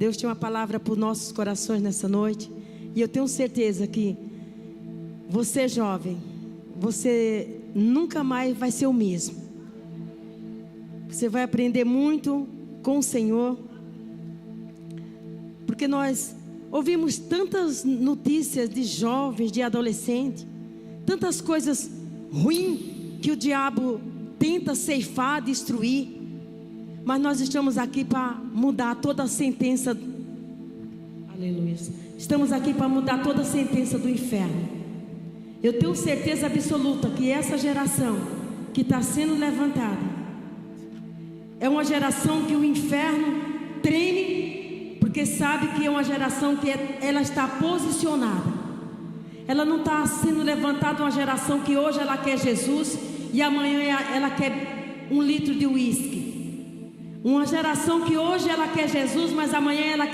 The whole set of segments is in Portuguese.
Deus tem uma palavra para os nossos corações nessa noite. E eu tenho certeza que você, jovem, você nunca mais vai ser o mesmo. Você vai aprender muito com o Senhor. Porque nós ouvimos tantas notícias de jovens, de adolescentes, tantas coisas ruins que o diabo tenta ceifar, destruir. Mas nós estamos aqui para mudar toda a sentença. Aleluia. Estamos aqui para mudar toda a sentença do inferno. Eu tenho certeza absoluta que essa geração que está sendo levantada é uma geração que o inferno treme, porque sabe que é uma geração que ela está posicionada. Ela não está sendo levantada uma geração que hoje ela quer Jesus e amanhã ela quer 1 litro de uísque. Uma geração que hoje ela quer Jesus, mas amanhã ela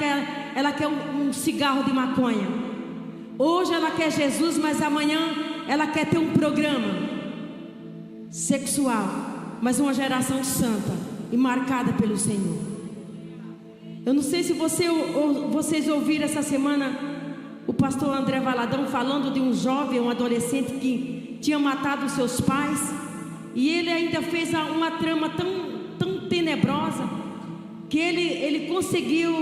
quer um cigarro de maconha. Hoje ela quer Jesus, mas amanhã ela quer ter um programa sexual. Mas uma geração santa e marcada pelo Senhor. Eu não sei se vocês ouviram essa semana o pastor André Valadão falando de um jovem, um adolescente que tinha matado os seus pais. E ele ainda fez uma trama tão tenebrosa que ele conseguiu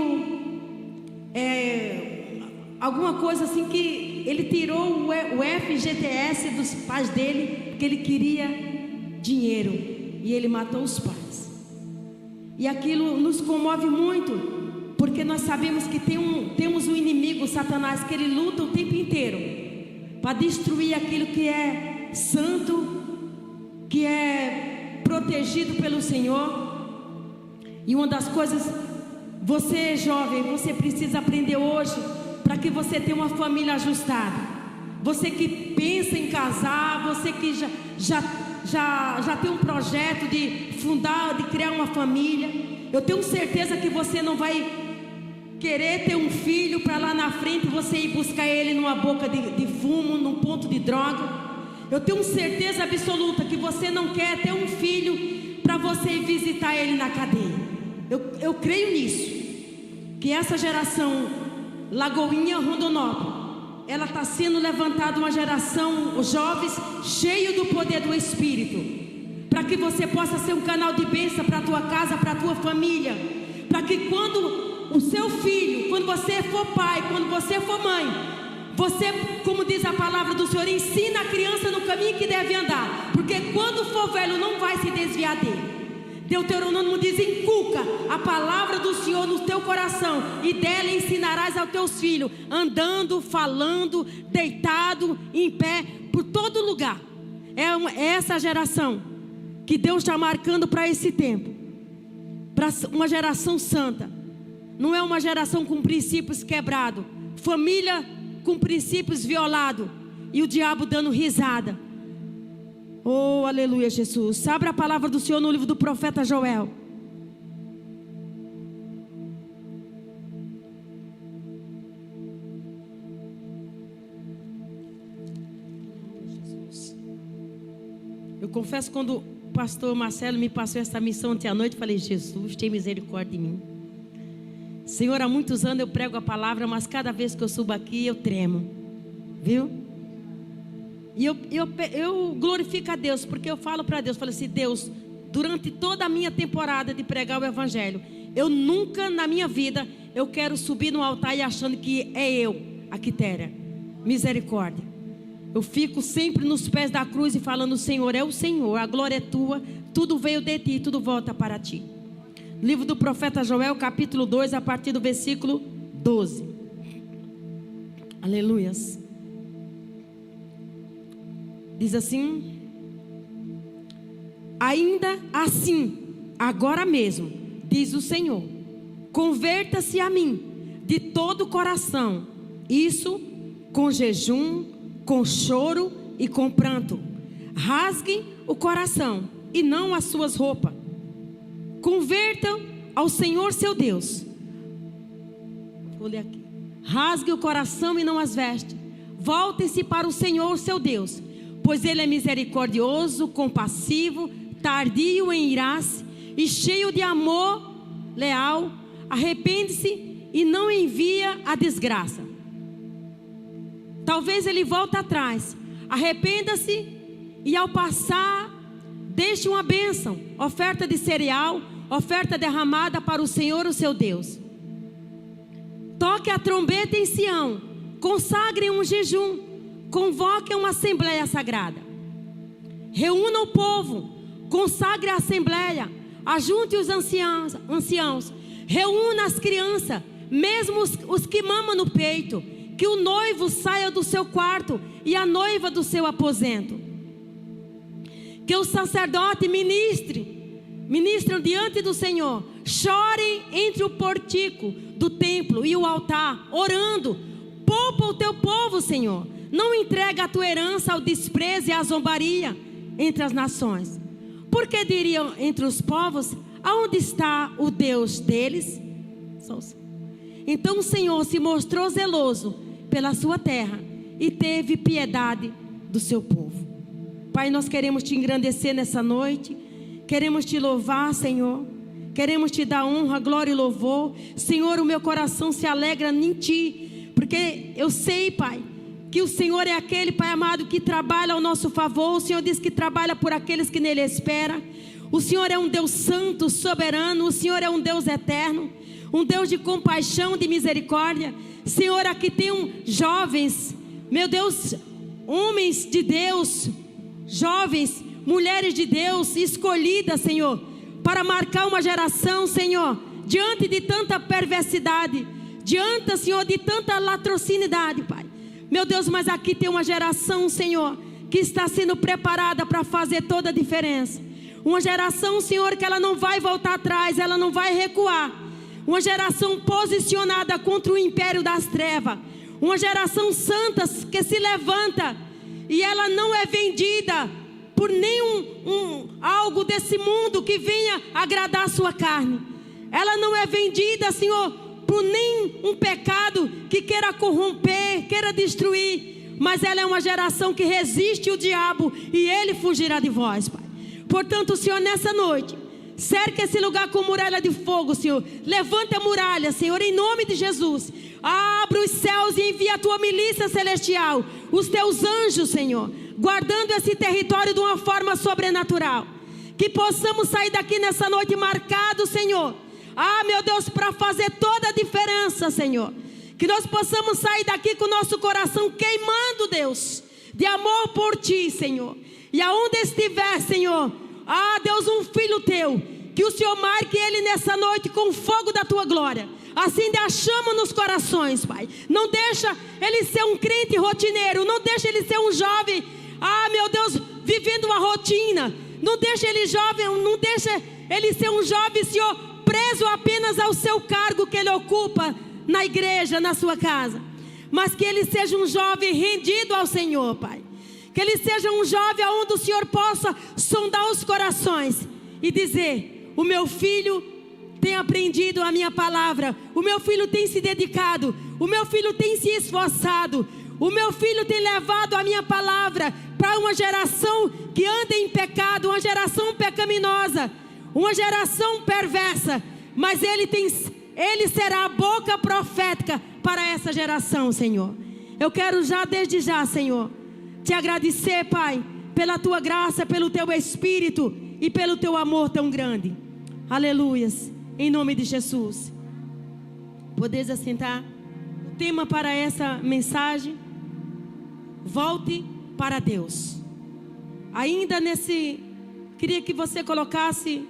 alguma coisa assim, que ele tirou o FGTS dos pais dele porque ele queria dinheiro e ele matou os pais. E aquilo nos comove muito, porque nós sabemos que temos um inimigo, Satanás, que ele luta o tempo inteiro para destruir aquilo que é santo, que é protegido pelo Senhor. E uma das coisas, você jovem, você precisa aprender hoje, para que você tenha uma família ajustada. Você que pensa em casar, você que já tem um projeto de fundar, de criar uma família. Eu tenho certeza que você não vai querer ter um filho para lá na frente você ir buscar ele numa boca de fumo, num ponto de droga. Eu tenho certeza absoluta que você não quer ter um filho para você ir visitar ele na cadeia. Eu creio nisso, que essa geração Lagoinha, Rondonópolis, ela está sendo levantada, uma geração, os jovens, cheio do poder do Espírito, para que você possa ser um canal de bênção para a tua casa, para a tua família, para que quando o seu filho, quando você for pai, quando você for mãe, você, como diz a palavra do Senhor, ensina a criança no caminho que deve andar, porque quando for velho não vai se desviar dele. Deuteronômio diz: inculca a palavra do Senhor no teu coração, e dela ensinarás aos teus filhos, andando, falando, deitado, em pé, por todo lugar. É essa geração que Deus está marcando para esse tempo, para uma geração santa. Não é uma geração com princípios quebrados, família com princípios violados e o diabo dando risada. Oh, aleluia, Jesus. Abra a palavra do Senhor no livro do profeta Joel. Jesus. Eu confesso, quando o pastor Marcelo me passou essa missão ontem à noite, falei: Jesus, tem misericórdia de mim. Senhor, há muitos anos eu prego a palavra, mas cada vez que eu subo aqui eu tremo. Viu? E eu glorifico a Deus, porque eu falo para Deus, falo assim: Deus, durante toda a minha temporada de pregar o Evangelho, eu nunca na minha vida eu quero subir no altar e achando que é eu a quitéria. Misericórdia. Eu fico sempre nos pés da cruz e falando: Senhor, é o Senhor, a glória é tua, tudo veio de ti, tudo volta para ti. Livro do profeta Joel, capítulo 2, a partir do versículo 12. Aleluias. Diz assim: ainda assim, agora mesmo, diz o Senhor, converta-se a mim de todo o coração, isso com jejum, com choro e com pranto. Rasguem o coração e não as suas roupas. Convertam ao Senhor seu Deus. Vou ler aqui. Rasgue o coração e não as vestes. Voltem-se para o Senhor seu Deus, pois Ele é misericordioso, compassivo, tardio em irar-se e cheio de amor leal, arrepende-se e não envia a desgraça. Talvez ele volte atrás, arrependa-se e ao passar, deixe uma bênção, oferta de cereal, oferta derramada para o Senhor, o seu Deus. Toque a trombeta em Sião, consagre um jejum, convoque uma assembleia sagrada. Reúna o povo, consagre a assembleia, ajunte os anciãos, reúna as crianças, mesmo os que mamam no peito, que o noivo saia do seu quarto e a noiva do seu aposento. Que o sacerdote ministram diante do Senhor, chorem entre o portico do templo e o altar, orando. Poupa o teu povo, Senhor. Não entrega a tua herança ao desprezo e à zombaria entre as nações. Porque diriam entre os povos: aonde está o Deus deles? Então o Senhor se mostrou zeloso pela sua terra e teve piedade do seu povo. Pai, nós queremos te engrandecer nessa noite, queremos te louvar, Senhor, queremos te dar honra, glória e louvor. Senhor, o meu coração se alegra em ti, porque eu sei, Pai, que o Senhor é aquele, Pai amado, que trabalha ao nosso favor. O Senhor diz que trabalha por aqueles que nele esperam. O Senhor é um Deus santo, soberano. O Senhor é um Deus eterno, um Deus de compaixão, de misericórdia. Senhor, aqui tem jovens, meu Deus, homens de Deus, jovens, mulheres de Deus, escolhidas, Senhor, para marcar uma geração, Senhor, diante de tanta perversidade, diante, Senhor, de tanta latrocinidade, Pai. Meu Deus, mas aqui tem uma geração, Senhor, que está sendo preparada para fazer toda a diferença. Uma geração, Senhor, que ela não vai voltar atrás, ela não vai recuar. Uma geração posicionada contra o império das trevas. Uma geração santa que se levanta e ela não é vendida por nenhum algo desse mundo que venha agradar a sua carne. Ela não é vendida, Senhor, por nenhum pecado que queira corromper, queira destruir. Mas ela é uma geração que resiste o diabo e ele fugirá de vós, Pai. Portanto, Senhor, nessa noite, cerca esse lugar com muralha de fogo, Senhor. Levanta a muralha, Senhor, em nome de Jesus. Abre os céus e envia a tua milícia celestial, os teus anjos, Senhor, guardando esse território de uma forma sobrenatural. Que possamos sair daqui nessa noite marcados, Senhor. Meu Deus, para fazer toda a diferença, Senhor. Que nós possamos sair daqui com o nosso coração queimando, Deus, de amor por ti, Senhor. E aonde estiver, Senhor, Deus, um filho teu, que o Senhor marque ele nessa noite com o fogo da tua glória. Acende a chama nos corações, Pai. Não deixa ele ser um crente rotineiro. Não deixa ele ser um jovem, meu Deus, vivendo uma rotina. Não deixa ele jovem, não deixa ele ser um jovem, Senhor, preso apenas ao seu cargo que ele ocupa na igreja, na sua casa. Mas que ele seja um jovem rendido ao Senhor, Pai. Que ele seja um jovem onde o Senhor possa sondar os corações e dizer: o meu filho tem aprendido a minha palavra, o meu filho tem se dedicado, o meu filho tem se esforçado, o meu filho tem levado a minha palavra para uma geração que anda em pecado, uma geração pecaminosa, uma geração perversa. Mas ele será a boca profética para essa geração, Senhor. Eu quero desde já, Senhor, te agradecer, Pai, pela tua graça, pelo teu Espírito e pelo teu amor tão grande. Aleluias, em nome de Jesus. Podeis assentar. O tema para essa mensagem: volte para Deus. Ainda queria que você colocasse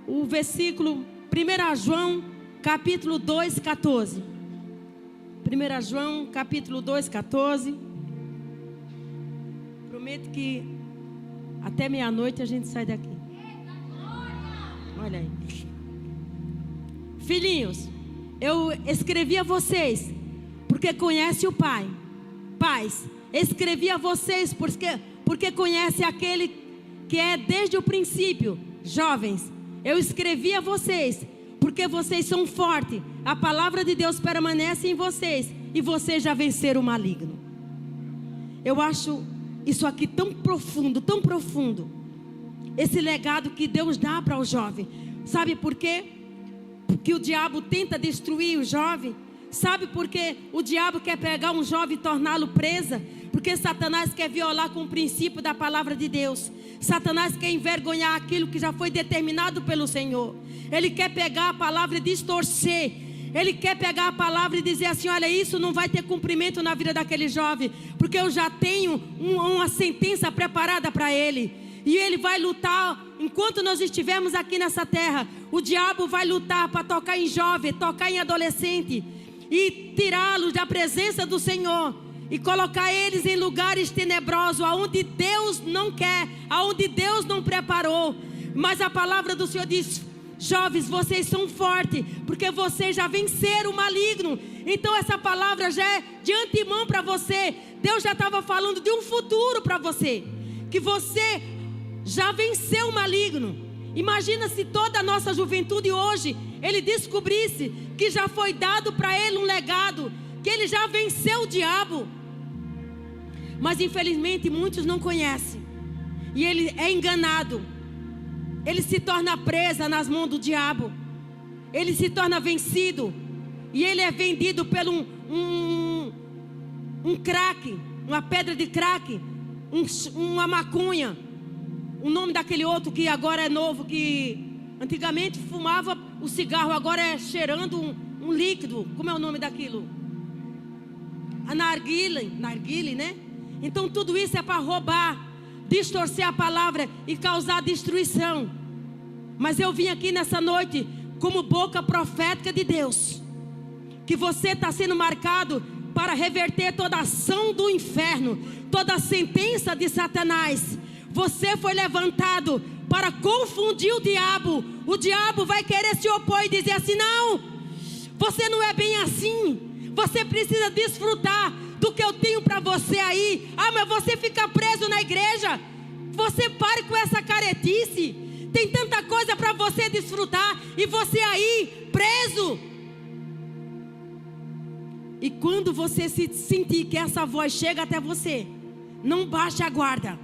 o versículo 1 João capítulo 2, 14. 1 João capítulo 2, 14. Prometo que até meia-noite a gente sai daqui. Olha aí. Filhinhos, eu escrevi a vocês porque conhece o Pai. Pais, escrevi a vocês porque conhece aquele que é desde o princípio. Jovens, eu escrevi a vocês porque vocês são fortes. A palavra de Deus permanece em vocês e vocês já venceram o maligno. Eu acho isso aqui tão profundo, tão profundo. Esse legado que Deus dá para o jovem. Sabe por quê? que o diabo tenta destruir o jovem? Sabe por que o diabo quer pegar um jovem e torná-lo presa? Porque Satanás quer violar com o princípio da palavra de Deus. Satanás quer envergonhar aquilo que já foi determinado pelo Senhor. Ele quer pegar a palavra e distorcer. Ele quer pegar a palavra e dizer assim: olha, isso não vai ter cumprimento na vida daquele jovem, porque eu já tenho uma sentença preparada para ele. E ele vai lutar, enquanto nós estivermos aqui nessa terra, o diabo vai lutar para tocar em jovem, tocar em adolescente, e tirá-los da presença do Senhor, e colocar eles em lugares tenebrosos, aonde Deus não quer, aonde Deus não preparou. Mas a palavra do Senhor diz: jovens, vocês são fortes, porque vocês já venceram o maligno. Então essa palavra já é de antemão para você. Deus já estava falando de um futuro para você, que você já venceu o maligno. Imagina se toda a nossa juventude hoje, ele descobrisse que já foi dado para ele um legado, que ele já venceu o diabo. Mas infelizmente muitos não conhecem, e ele é enganado. Ele se torna presa nas mãos do diabo. Ele se torna vencido. E ele é vendido pelo um crack, uma pedra de crack, uma maconha. O nome daquele outro que agora é novo, que antigamente fumava o cigarro, agora é cheirando um líquido. Como é o nome daquilo? A narguile, né? Então tudo isso é para roubar, distorcer a palavra e causar destruição. Mas eu vim aqui nessa noite como boca profética de Deus, que você está sendo marcado para reverter toda a ação do inferno, toda a sentença de Satanás. Você foi levantado para confundir o diabo. O diabo vai querer se opor e dizer assim: não, você não é bem assim, você precisa desfrutar do que eu tenho para você aí. Ah, mas você fica preso na igreja. Você pare com essa caretice. Tem tanta coisa para você desfrutar, e você aí preso. E quando você se sentir que essa voz chega até você, não baixe a guarda.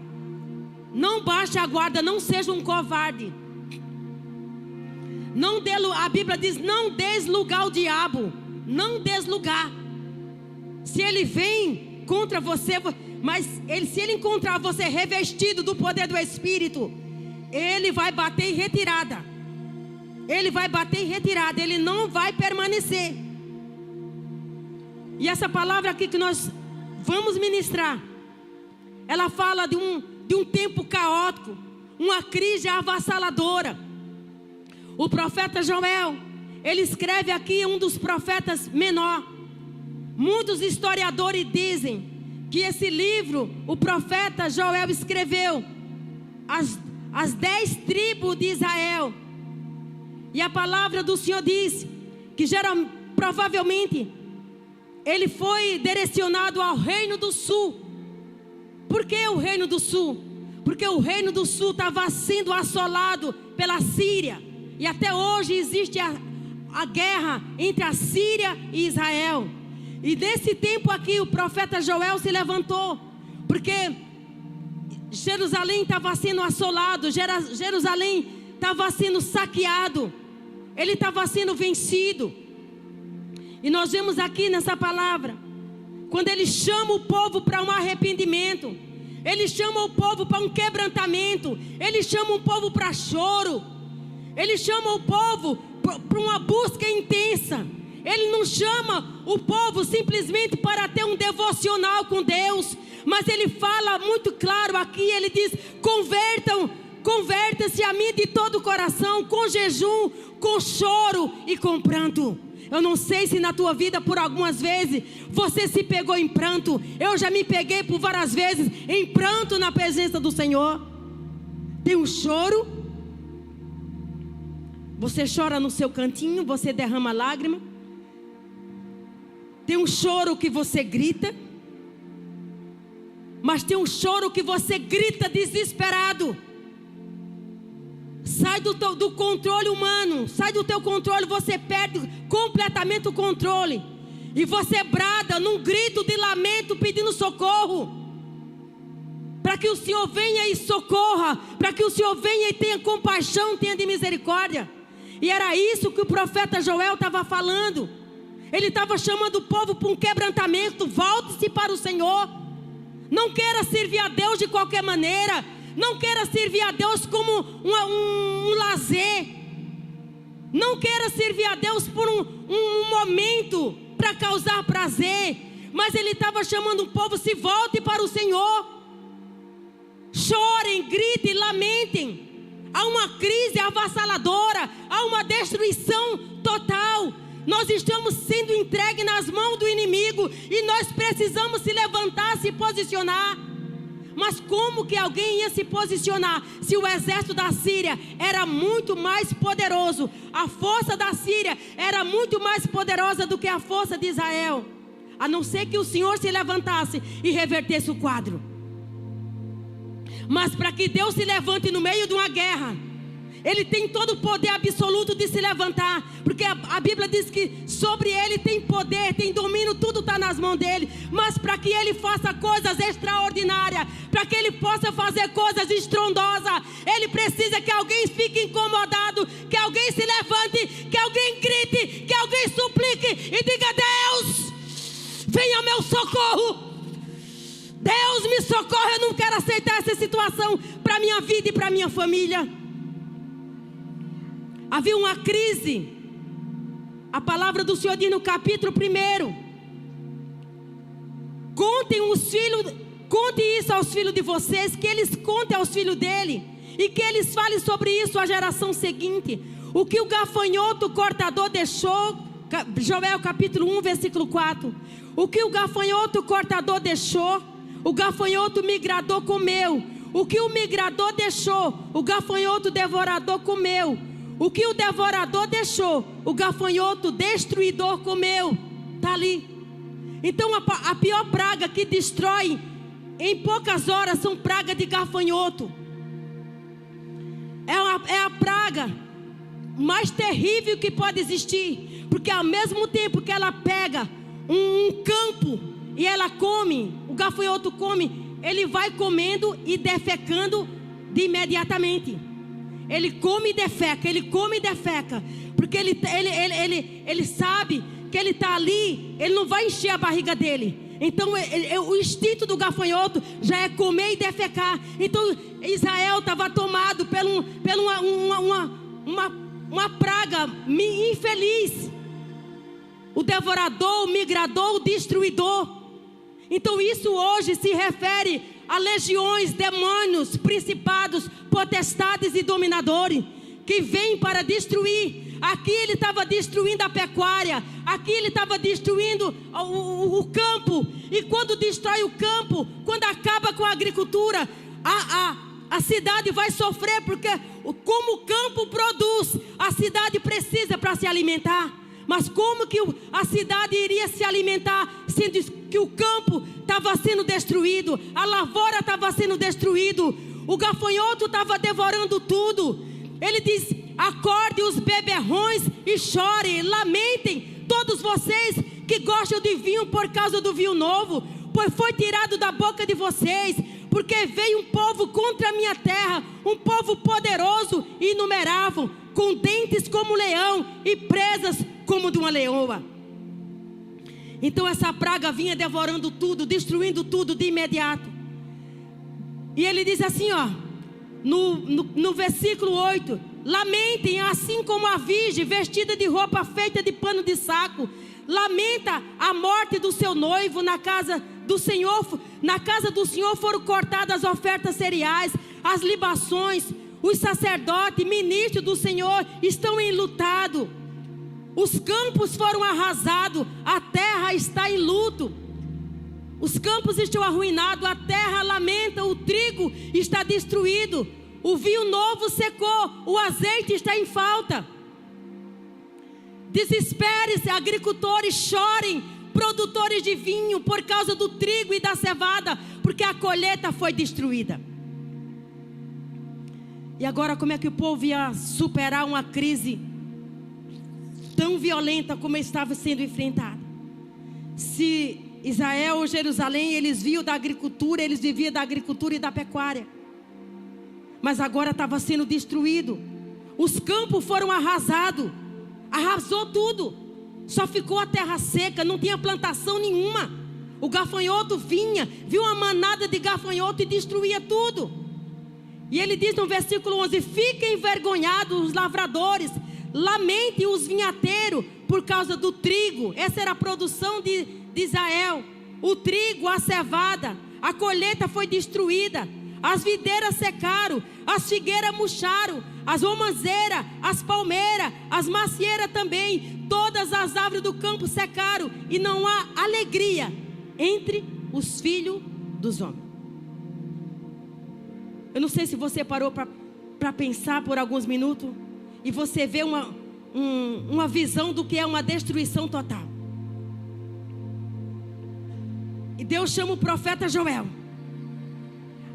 Não baixe a guarda, não seja um covarde. Não dê, a Bíblia diz: não deslugar o diabo. Não deslugar. Se ele vem contra você, mas se ele encontrar você revestido do poder do Espírito, ele vai bater em retirada. Ele vai bater em retirada, ele não vai permanecer. E essa palavra aqui que nós vamos ministrar, ela fala de um tempo caótico, uma crise avassaladora. O profeta Joel, ele escreve aqui, um dos profetas menor. Muitos historiadores dizem que esse livro, o profeta Joel escreveu as 10 tribos de Israel. E a palavra do Senhor diz que provavelmente ele foi direcionado ao reino do sul. Por que o reino do sul? Porque o reino do sul estava sendo assolado pela Síria. E até hoje existe a guerra entre a Síria e Israel. E nesse tempo aqui o profeta Joel se levantou, porque Jerusalém estava sendo assolado, Jerusalém estava sendo saqueado, ele estava sendo vencido. E nós vemos aqui nessa palavra, quando ele chama o povo para um arrependimento, ele chama o povo para um quebrantamento, ele chama o povo para choro, ele chama o povo para uma busca intensa. Ele não chama o povo simplesmente para ter um devocional com Deus, mas ele fala muito claro aqui, ele diz: convertam-se a mim de todo o coração, com jejum, com choro e com pranto. Eu não sei se na tua vida por algumas vezes você se pegou em pranto. Eu já me peguei por várias vezes em pranto na presença do Senhor. Tem um choro, você chora no seu cantinho, você derrama lágrima. Tem um choro que você grita, mas tem um choro que você grita desesperado. Sai do controle humano, sai do teu controle, você perde completamente o controle. E você brada num grito de lamento pedindo socorro. Para que o Senhor venha e socorra, para que o Senhor venha e tenha compaixão, tenha de misericórdia. E era isso que o profeta Joel estava falando. Ele estava chamando o povo para um quebrantamento. Volte-se para o Senhor. Não queira servir a Deus de qualquer maneira. Não queira servir a Deus como um lazer. Não queira servir a Deus por um momento para causar prazer. Mas ele estava chamando o povo: se volte para o Senhor. Chorem, gritem, lamentem. Há uma crise avassaladora, há uma destruição total. Nós estamos sendo entregues nas mãos do inimigo e nós precisamos se levantar, se posicionar. Mas como que alguém ia se posicionar se o exército da Síria era muito mais poderoso? A força da Síria era muito mais poderosa do que a força de Israel. A não ser que o Senhor se levantasse e revertesse o quadro. Mas para que Deus se levante no meio de uma guerra, Ele tem todo o poder absoluto de se levantar. Porque a Bíblia diz que sobre Ele tem poder, tem domínio, tudo está nas mãos dEle. Mas para que Ele faça coisas extraordinárias, para que Ele possa fazer coisas estrondosas, Ele precisa que alguém fique incomodado, que alguém se levante, que alguém grite, que alguém suplique e diga: Deus, venha ao meu socorro. Deus, me socorre, eu não quero aceitar essa situação para a minha vida e para a minha família. Havia uma crise. A palavra do Senhor diz no capítulo 1: contem isso aos filhos de vocês, que eles contem aos filhos dele, e que eles falem sobre isso à geração seguinte. O que o gafanhoto cortador deixou, Joel capítulo 1, versículo 4. O que o gafanhoto cortador deixou, o gafanhoto migrador comeu. O que o migrador deixou, o gafanhoto devorador comeu. O que o devorador deixou, o gafanhoto destruidor comeu. Está ali. Então a pior praga que destrói em poucas horas são pragas de gafanhoto. É a praga mais terrível que pode existir. Porque ao mesmo tempo que ela pega um campo e ela come, o gafanhoto come, ele vai comendo e defecando de imediatamente. Ele come e defeca, ele come e defeca. Porque ele sabe que ele está ali, ele não vai encher a barriga dele. Então o instinto do gafanhoto já é comer e defecar. Então Israel estava tomado por uma praga infeliz. O devorador, o migrador, o destruidor. Então isso hoje se refere a legiões, demônios, principados, potestades e dominadores que vêm para destruir. Aqui ele estava destruindo a pecuária, aqui ele estava destruindo o campo. E quando destrói o campo, quando acaba com a agricultura, a cidade vai sofrer, porque como o campo produz, a cidade precisa para se alimentar. Mas como que a cidade iria se alimentar, sendo que o campo estava sendo destruído, a lavoura estava sendo destruído, o gafanhoto estava devorando tudo. Ele diz: acorde os beberrões e chorem, lamentem, todos vocês que gostam de vinho por causa do vinho novo, pois foi tirado da boca de vocês, porque veio um povo contra a minha terra, um povo poderoso e inumerável, com dentes como um leão e presas como de uma leoa. Então essa praga vinha devorando tudo, destruindo tudo de imediato. E ele diz assim, ó, no versículo 8: lamentem assim como a virgem vestida de roupa feita de pano de saco lamenta a morte do seu noivo. Na casa do Senhor foram cortadas as ofertas cereais, as libações. Os sacerdotes, ministros do Senhor estão enlutados. Os campos foram arrasados, a terra está em luto. Os campos estão arruinados, a terra lamenta, o trigo está destruído, o vinho novo secou, o azeite está em falta. Desespere-se, agricultores, chorem, produtores de vinho, por causa do trigo e da cevada, porque a colheita foi destruída. E agora como é que o povo ia superar uma crise tão violenta como estava sendo enfrentada? Se Israel ou Jerusalém, eles viam da agricultura, eles viviam da agricultura e da pecuária, mas agora estava sendo destruído. Os campos foram arrasados. Arrasou tudo. Só ficou a terra seca, não tinha plantação nenhuma. O gafanhoto vinha, viu uma manada de gafanhoto e destruía tudo. E ele diz no versículo 11: fiquem envergonhados os lavradores, lamentem os vinhateiros por causa do trigo. Essa era a produção de Israel. O trigo, a cevada, a colheita foi destruída. As videiras secaram, as figueiras murcharam, as romãzeiras, as palmeiras, as macieiras também. Todas as árvores do campo secaram, e não há alegria entre os filhos dos homens. Eu não sei se você parou para pensar por alguns minutos, e você vê uma visão do que é uma destruição total. E Deus chama o profeta Joel.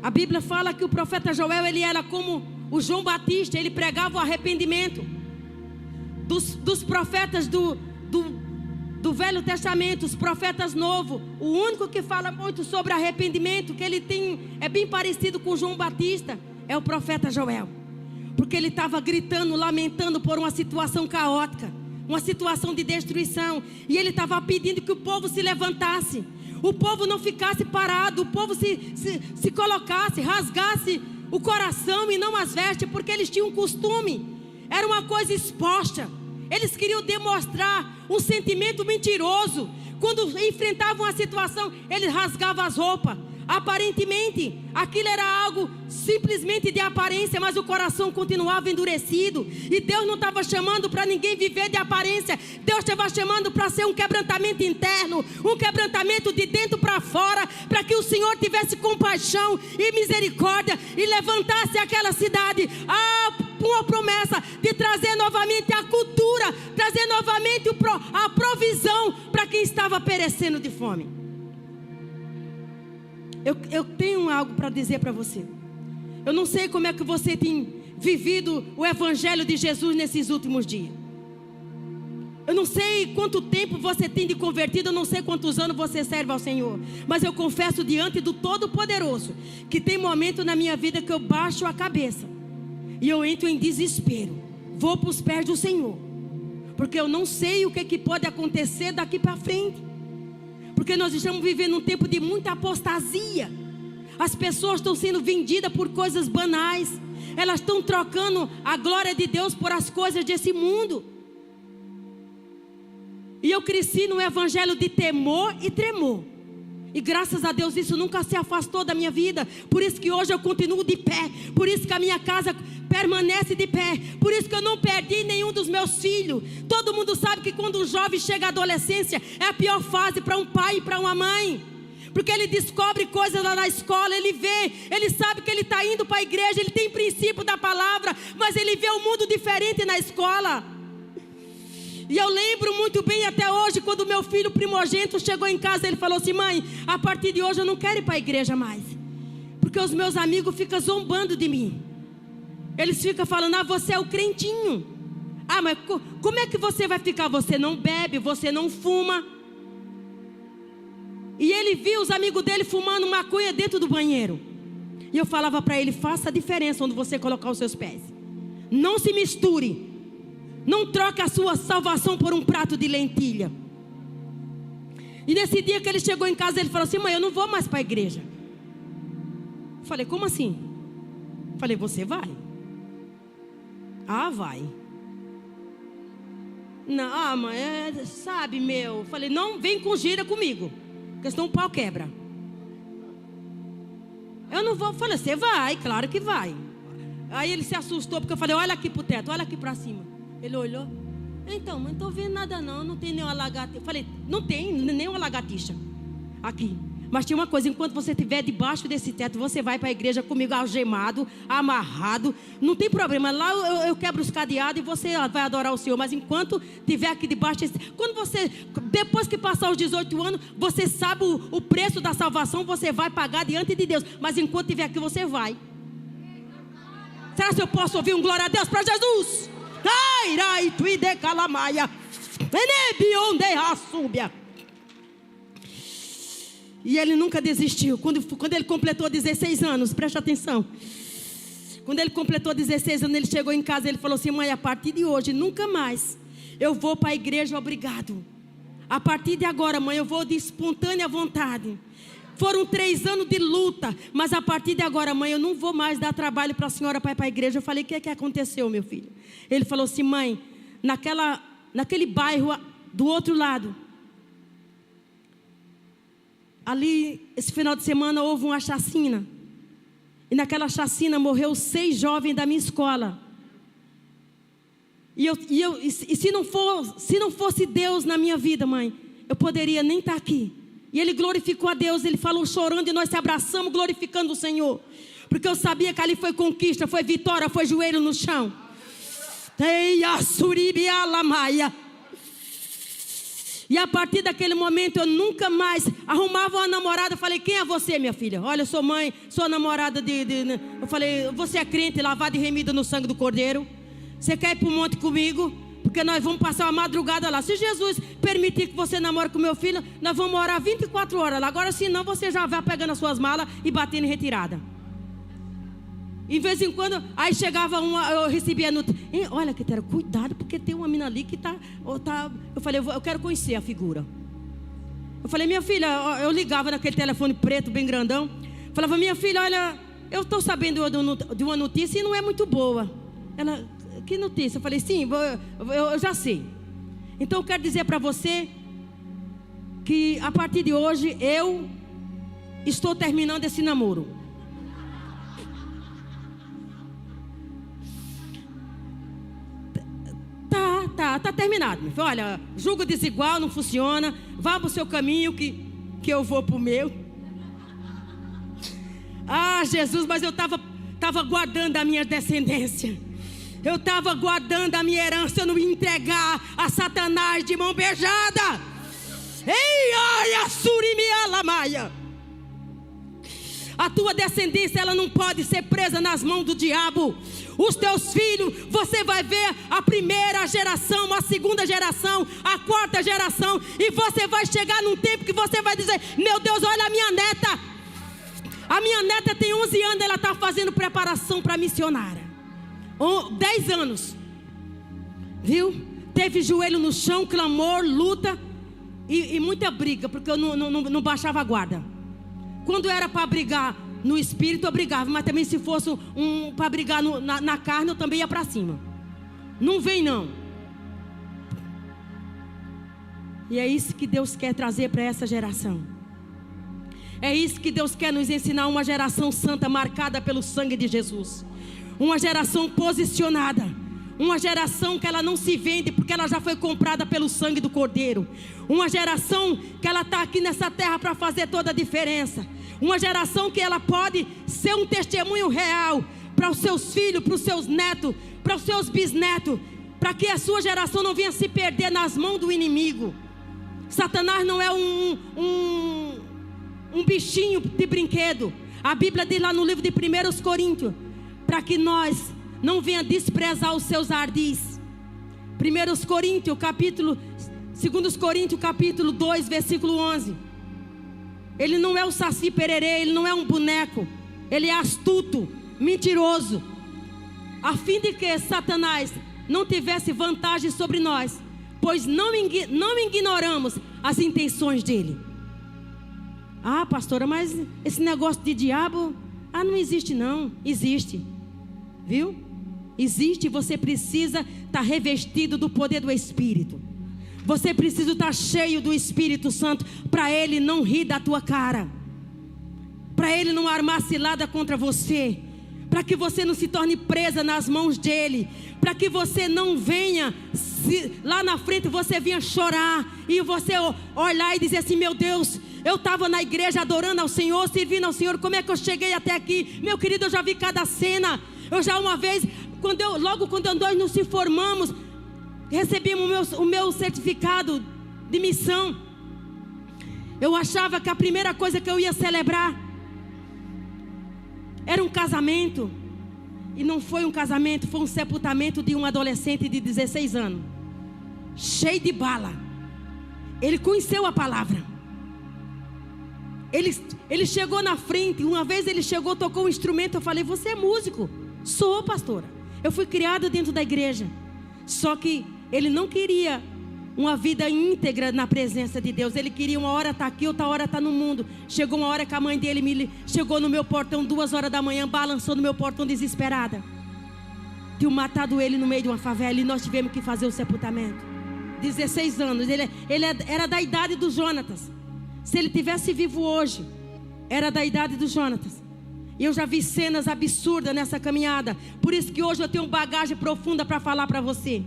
A Bíblia fala que o profeta Joel, ele era como o João Batista, ele pregava o arrependimento. Dos profetas do Velho Testamento, os profetas novos, o único que fala muito sobre arrependimento, que ele tem, é bem parecido com João Batista, é o profeta Joel. Porque ele estava gritando, lamentando por uma situação caótica, uma situação de destruição. E ele estava pedindo que o povo se levantasse, o povo não ficasse parado, o povo se colocasse, rasgasse o coração e não as vestes, porque eles tinham um costume, era uma coisa exposta. Eles queriam demonstrar um sentimento mentiroso. Quando enfrentavam a situação, eles rasgavam as roupas. Aparentemente, aquilo era algo simplesmente de aparência, mas o coração continuava endurecido. E Deus não estava chamando para ninguém viver de aparência. Deus estava chamando para ser um quebrantamento interno, um quebrantamento de dentro para fora, para que o Senhor tivesse compaixão e misericórdia e levantasse aquela cidade. Uma promessa de trazer novamente a cultura, trazer novamente a provisão para quem estava perecendo de fome. Eu tenho algo para dizer para você. Eu não sei como é que você tem vivido o Evangelho de Jesus nesses últimos dias. Eu não sei quanto tempo você tem de convertido, eu não sei quantos anos você serve ao Senhor. Mas eu confesso diante do Todo-Poderoso que tem momento na minha vida que eu baixo a cabeça e eu entro em desespero. Vou para os pés do Senhor, porque eu não sei o que pode acontecer daqui para frente. Porque nós estamos vivendo um tempo de muita apostasia. As pessoas estão sendo vendidas por coisas banais. Elas estão trocando a glória de Deus por as coisas desse mundo. E eu cresci num evangelho de temor e tremor. E graças a Deus isso nunca se afastou da minha vida. Por isso que hoje eu continuo de pé. Por isso que a minha casa permanece de pé. Por isso que eu não perdi nenhum dos meus filhos. Todo mundo sabe que quando um jovem chega à adolescência é a pior fase para um pai e para uma mãe. Porque ele descobre coisas lá na escola, ele vê, ele sabe que ele está indo para a igreja, ele tem princípio da palavra, mas ele vê um mundo diferente na escola. E eu lembro muito bem até hoje, quando meu filho primogênito chegou em casa, ele falou assim: mãe, a partir de hoje eu não quero ir para a igreja mais, porque os meus amigos ficam zombando de mim. Eles ficam falando: você é o crentinho. Mas como é que você vai ficar? Você não bebe, você não fuma. E ele viu os amigos dele fumando maconha dentro do banheiro. E eu falava para ele: faça a diferença onde você colocar os seus pés. Não se misture. Não troque a sua salvação por um prato de lentilha. E nesse dia que ele chegou em casa, ele falou assim: mãe, eu não vou mais para a igreja. Eu falei: como assim? Eu falei: você vai? Vai. Não, mãe, sabe, meu. Eu falei: não vem com gira comigo, porque senão o pau quebra. Eu não vou. Eu falei: você vai, claro que vai. Aí ele se assustou, porque eu falei: olha aqui para o teto, olha aqui para cima. Ele olhou: então, não estou vendo nada não tem nenhuma lagartixa. Eu falei: não tem nenhuma lagartixa aqui. Mas tinha uma coisa: enquanto você estiver debaixo desse teto, você vai para a igreja comigo algemado, amarrado. Não tem problema, lá eu quebro os cadeados e você vai adorar o Senhor. Mas enquanto estiver aqui debaixo desse... Quando você, depois que passar os 18 anos, você sabe o preço da salvação, você vai pagar diante de Deus. Mas enquanto estiver aqui, você vai. Será que eu posso ouvir um glória a Deus para Jesus? E ele nunca desistiu. Quando ele completou 16 anos, preste atenção, Quando ele completou 16 anos, ele chegou em casa, ele falou assim: mãe, a partir de hoje, nunca mais eu vou para a igreja, obrigado. A partir de agora, mãe, eu vou de espontânea vontade. Foram 3 anos de luta, mas a partir de agora, mãe, eu não vou mais dar trabalho para a senhora para ir para a igreja. Eu falei: o que aconteceu, meu filho? Ele falou assim: mãe, naquele bairro do outro lado, ali, esse final de semana houve uma chacina. E naquela chacina morreu 6 jovens da minha escola. E se não fosse Deus na minha vida, mãe, eu poderia nem estar aqui. E ele glorificou a Deus, ele falou chorando, e nós se abraçamos glorificando o Senhor. Porque eu sabia que ali foi conquista, foi vitória, foi joelho no chão. E a partir daquele momento eu nunca mais arrumava uma namorada. Eu falei: quem é você, minha filha? Olha, eu sou mãe, sou namorada Eu falei: você é crente, lavada e remida no sangue do Cordeiro? Você quer ir para o monte comigo? Porque nós vamos passar uma madrugada lá. Se Jesus permitir que você namore com meu filho, nós vamos orar 24 horas lá. Agora, se não, você já vai pegando as suas malas e batendo em retirada. Em vez em quando, aí chegava uma, eu recebia notícia: olha, Quitéria, cuidado, porque tem uma menina ali que tá. Eu falei: eu quero conhecer a figura. Eu falei: minha filha, eu ligava naquele telefone preto, bem grandão. Falava: minha filha, olha, eu estou sabendo de uma notícia e não é muito boa. Ela: que notícia? Eu falei: sim, eu já sei. Então eu quero dizer para você que a partir de hoje eu estou terminando esse namoro. Tá terminado. Olha, julgo desigual, não funciona. Vá para o seu caminho que eu vou para o meu. Ah, Jesus, mas eu estava guardando a minha descendência. Eu estava guardando a minha herança. Eu não ia entregar a Satanás de mão beijada. Ei, olha, surimialamaia. A tua descendência, ela não pode ser presa nas mãos do diabo. Os teus filhos, você vai ver a primeira geração, a segunda geração, a quarta geração. E você vai chegar num tempo que você vai dizer: meu Deus, olha a minha neta. A minha neta tem 11 anos, ela está fazendo preparação para missionária. 10 anos. Viu? Teve joelho no chão, clamor, luta e muita briga, porque eu não baixava a guarda. Quando era para brigar no espírito, eu brigava. Mas também se fosse para brigar na carne, eu também ia para cima. Não vem não. E é isso que Deus quer trazer para essa geração. É isso que Deus quer nos ensinar. Uma geração santa, marcada pelo sangue de Jesus. Uma geração posicionada. Uma geração que ela não se vende, porque ela já foi comprada pelo sangue do Cordeiro. Uma geração que ela está aqui nessa terra para fazer toda a diferença. Uma geração que ela pode ser um testemunho real para os seus filhos, para os seus netos, para os seus bisnetos, para que a sua geração não venha se perder nas mãos do inimigo. Satanás não é um bichinho de brinquedo. A Bíblia diz lá no livro de 1 Coríntios, para que nós não venha desprezar os seus ardis. 2 Coríntios capítulo 2, versículo 11. Ele não é o saci pererê, ele não é um boneco. Ele é astuto, mentiroso, a fim de que Satanás não tivesse vantagem sobre nós, pois não ignoramos as intenções dele. Ah, pastora, mas esse negócio de diabo, não existe não. Existe, viu? Existe. Você precisa estar revestido do poder do Espírito. Você precisa estar cheio do Espírito Santo, para ele não rir da tua cara, para ele não armar cilada contra você, para que você não se torne presa nas mãos dele, para que você não venha, lá na frente você venha chorar, e você olhar e dizer assim: meu Deus, eu estava na igreja adorando ao Senhor, servindo ao Senhor, como é que eu cheguei até aqui? Meu querido, eu já vi cada cena. Eu já uma vez, logo quando nós nos formamos, recebemos o meu certificado de missão. Eu achava que a primeira coisa que eu ia celebrar era um casamento. E não foi um casamento, foi um sepultamento de um adolescente de 16 anos, cheio de bala. Ele conheceu a palavra. Ele chegou na frente. Uma vez ele chegou, tocou um instrumento. Eu falei: você é músico? Sou, pastora. Eu fui criada dentro da igreja. Só que ele não queria uma vida íntegra na presença de Deus. Ele queria uma hora estar aqui, outra hora estar no mundo. Chegou uma hora que a mãe dele chegou no meu portão 2 horas da manhã, balançou no meu portão desesperada. Tinham matado ele no meio de uma favela e nós tivemos que fazer o sepultamento. 16 anos, ele era da idade do Jonatas. Se ele tivesse vivo hoje, era da idade do Jonatas. E eu já vi cenas absurdas nessa caminhada. Por isso que hoje eu tenho bagagem profunda para falar para você.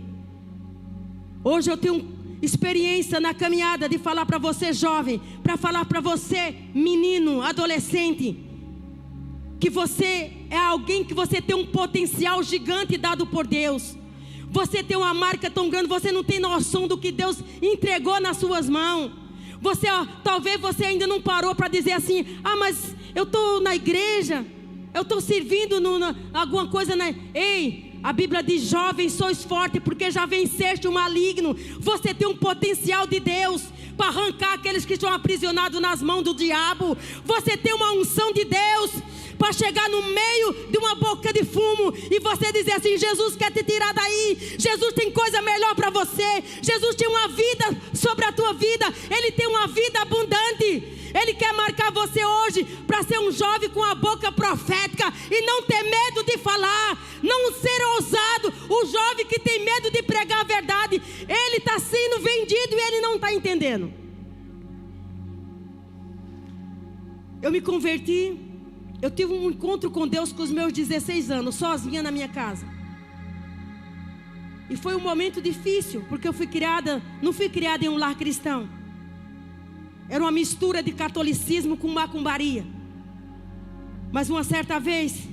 Hoje eu tenho experiência na caminhada de falar para você jovem, para falar para você menino, adolescente, que você é alguém que você tem um potencial gigante dado por Deus. Você tem uma marca tão grande, você não tem noção do que Deus entregou nas suas mãos. Você, talvez você ainda não parou para dizer assim: ah, mas eu estou na igreja, eu estou servindo alguma coisa Ei, a Bíblia diz: jovem, sois forte, porque já venceste o maligno. Você tem um potencial de Deus para arrancar aqueles que estão aprisionados nas mãos do diabo. Você tem uma unção de Deus para chegar no meio de uma boca de fumo e você dizer assim: Jesus quer te tirar daí. Jesus tem coisa melhor para você. Jesus tem uma vida sobre a tua vida. Ele tem uma vida abundante. Ele quer marcar você hoje para ser um jovem com a boca profética e não ter medo de falar, não ser ousado. O jovem que tem medo de pregar a verdade, ele está sendo vendido e ele não está entendendo. Eu me converti. Eu tive um encontro com Deus com os meus 16 anos, sozinha na minha casa. E foi um momento difícil, porque eu não fui criada em um lar cristão. Era uma mistura de catolicismo com macumbaria. Mas uma certa vez,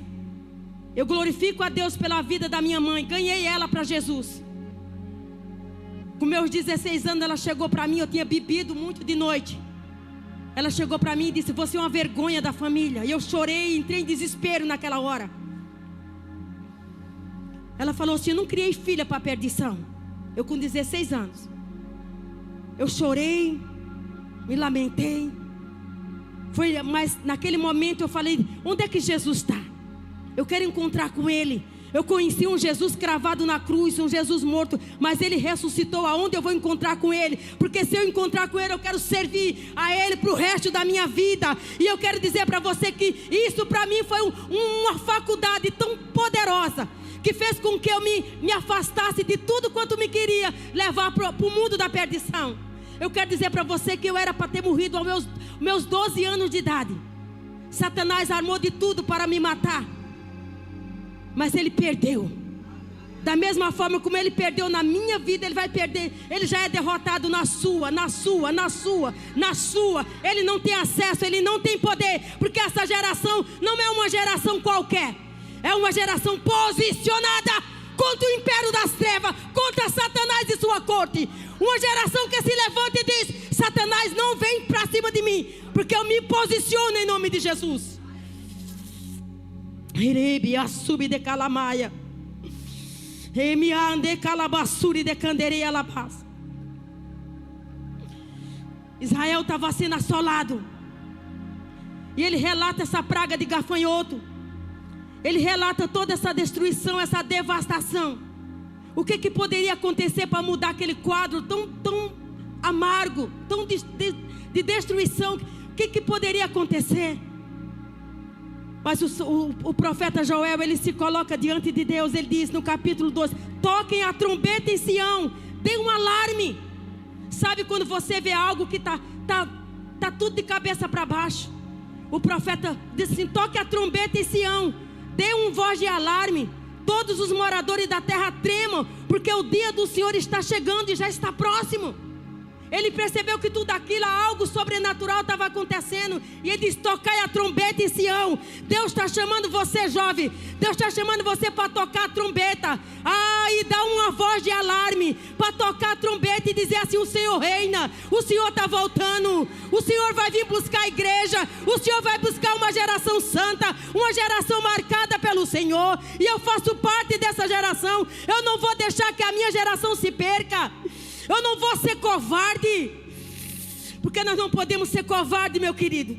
eu glorifico a Deus pela vida da minha mãe. Ganhei ela para Jesus. Com meus 16 anos ela chegou para mim. Eu tinha bebido muito de noite. Ela chegou para mim e disse: você é uma vergonha da família. E eu chorei, entrei em desespero naquela hora. Ela falou assim: eu não criei filha para perdição. Eu com 16 anos. Eu chorei, me lamentei. Mas naquele momento eu falei: onde é que Jesus está? Eu quero encontrar com Ele. Eu conheci um Jesus cravado na cruz, um Jesus morto, mas Ele ressuscitou. Aonde eu vou encontrar com Ele? Porque se eu encontrar com Ele, eu quero servir a Ele para o resto da minha vida. E eu quero dizer para você que isso para mim foi uma faculdade tão poderosa, que fez com que eu me afastasse de tudo quanto me queria levar para o mundo da perdição. Eu quero dizer para você que eu era para ter morrido aos meus 12 anos de idade. Satanás armou de tudo para me matar, mas ele perdeu. Da mesma forma como ele perdeu na minha vida, ele vai perder. Ele já é derrotado na sua. Ele não tem acesso, ele não tem poder, porque essa geração não é uma geração qualquer. É uma geração posicionada contra o império das trevas, contra Satanás e sua corte. Uma geração que se levanta e diz: Satanás não vem para cima de mim, porque eu me posiciono em nome de Jesus. Israel estava sendo assolado, e ele relata essa praga de gafanhoto. Ele relata toda essa destruição, essa devastação. O que poderia acontecer para mudar aquele quadro tão amargo, tão de destruição? O que poderia acontecer? Mas o profeta Joel, ele se coloca diante de Deus. Ele diz no capítulo 12: toquem a trombeta em Sião, dê um alarme. Sabe quando você vê algo que tá tudo de cabeça para baixo? O profeta diz assim: toque a trombeta em Sião, dê um voz de alarme. Todos os moradores da terra tremam, porque o dia do Senhor está chegando e já está próximo. Ele percebeu que tudo aquilo, algo sobrenatural estava acontecendo. E ele diz: tocai a trombeta em Sião. Deus está chamando você, jovem. Deus está chamando você para tocar a trombeta. E dar uma voz de alarme, para tocar a trombeta e dizer assim: o Senhor reina, o Senhor está voltando, o Senhor vai vir buscar a igreja, o Senhor vai buscar uma geração santa, uma geração marcada pelo Senhor. E eu faço parte dessa geração. Eu não vou deixar que a minha geração se perca. Eu não vou ser covarde, porque nós não podemos ser covarde, meu querido.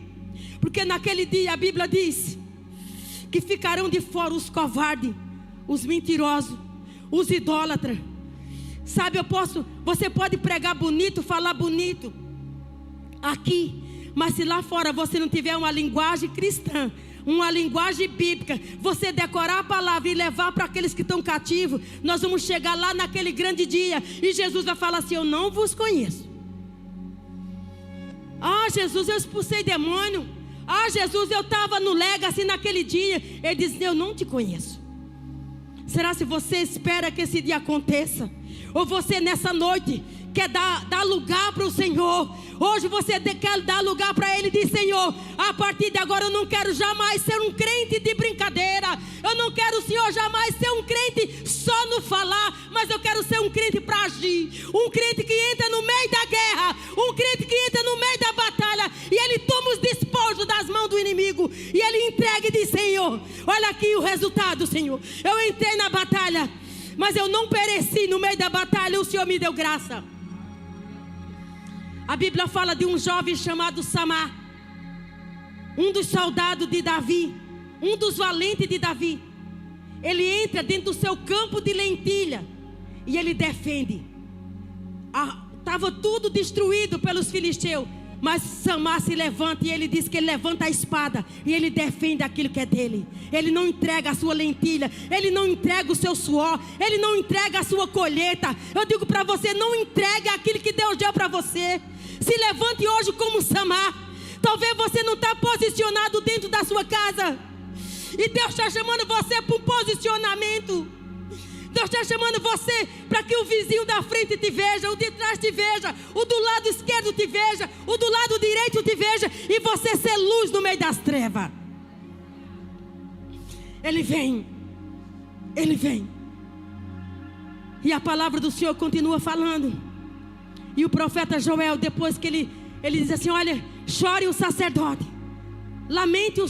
Porque naquele dia a Bíblia diz que ficarão de fora os covardes, os mentirosos, os idólatras. Sabe, você pode pregar bonito, falar bonito aqui, mas se lá fora você não tiver uma linguagem cristã, uma linguagem bíblica, você decorar a palavra e levar para aqueles que estão cativos, nós vamos chegar lá naquele grande dia e Jesus vai falar assim: eu não vos conheço. Ah, Jesus, eu expulsei demônio. Ah, Jesus, eu estava no Legacy naquele dia. Ele diz: eu não te conheço. Será se você espera que esse dia aconteça? Ou você nessa noite quer dar lugar para o Senhor? Hoje você quer dar lugar para Ele e diz: Senhor, a partir de agora eu não quero jamais ser um crente de brincadeira. Eu não quero, Senhor, jamais ser um crente só no falar, mas eu quero ser um crente para agir. Um crente que entra no meio da guerra, um crente que entra no meio da batalha e ele toma os despojos das mãos do inimigo e ele entrega e diz: Senhor, olha aqui o resultado, Senhor. Eu entrei na batalha, mas eu não pereci no meio da batalha, o Senhor me deu graça. A Bíblia fala de um jovem chamado Samar, um dos soldados de Davi, um dos valentes de Davi. Ele entra dentro do seu campo de lentilha e ele defende. Estava tudo destruído pelos filisteus, mas Samar se levanta e ele diz que ele levanta a espada e ele defende aquilo que é dele. Ele não entrega a sua lentilha, ele não entrega o seu suor, ele não entrega a sua colheita. Eu digo para você: não entregue aquilo que Deus deu para você. Se levante hoje como Samar. Talvez você não está posicionado dentro da sua casa e Deus está chamando você para um posicionamento. Deus está chamando você para que o vizinho da frente te veja, o de trás te veja, o do lado esquerdo te veja, o do lado direito te veja, e você ser luz no meio das trevas. Ele vem. E a palavra do Senhor continua falando. E o profeta Joel, depois que ele diz assim: olha, chore o sacerdote, lamente,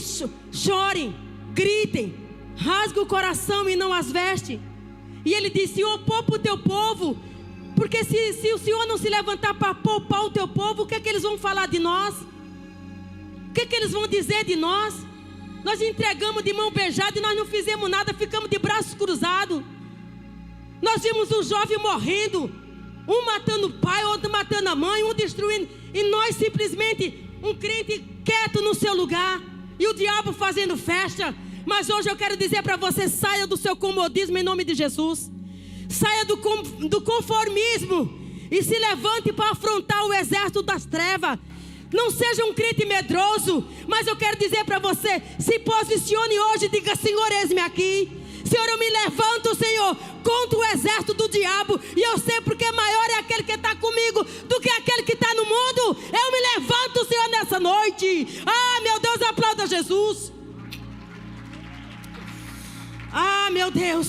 chorem, gritem, rasgue o coração e não as vestes. E ele disse: Senhor, poupa o teu povo, porque se o Senhor não se levantar para poupar o teu povo, o que é que eles vão falar de nós? O que é que eles vão dizer de nós? Nós entregamos de mão beijada e nós não fizemos nada, ficamos de braços cruzados. Nós vimos um jovem morrendo, um matando o pai, outro matando a mãe, um destruindo, e nós simplesmente, um crente quieto no seu lugar, e o diabo fazendo festa. Mas hoje eu quero dizer para você: saia do seu comodismo em nome de Jesus. Saia do conformismo e se levante para afrontar o exército das trevas. Não seja um crente medroso, mas eu quero dizer para você: se posicione hoje e diga: Senhor, eis-me aqui. Senhor, eu me levanto, Senhor, contra o exército do diabo, e eu sei porque maior é aquele que está comigo do que aquele que está no mundo. Eu me levanto, Senhor, nessa noite. Ah, meu Deus, aplauda Jesus. Ah, meu Deus.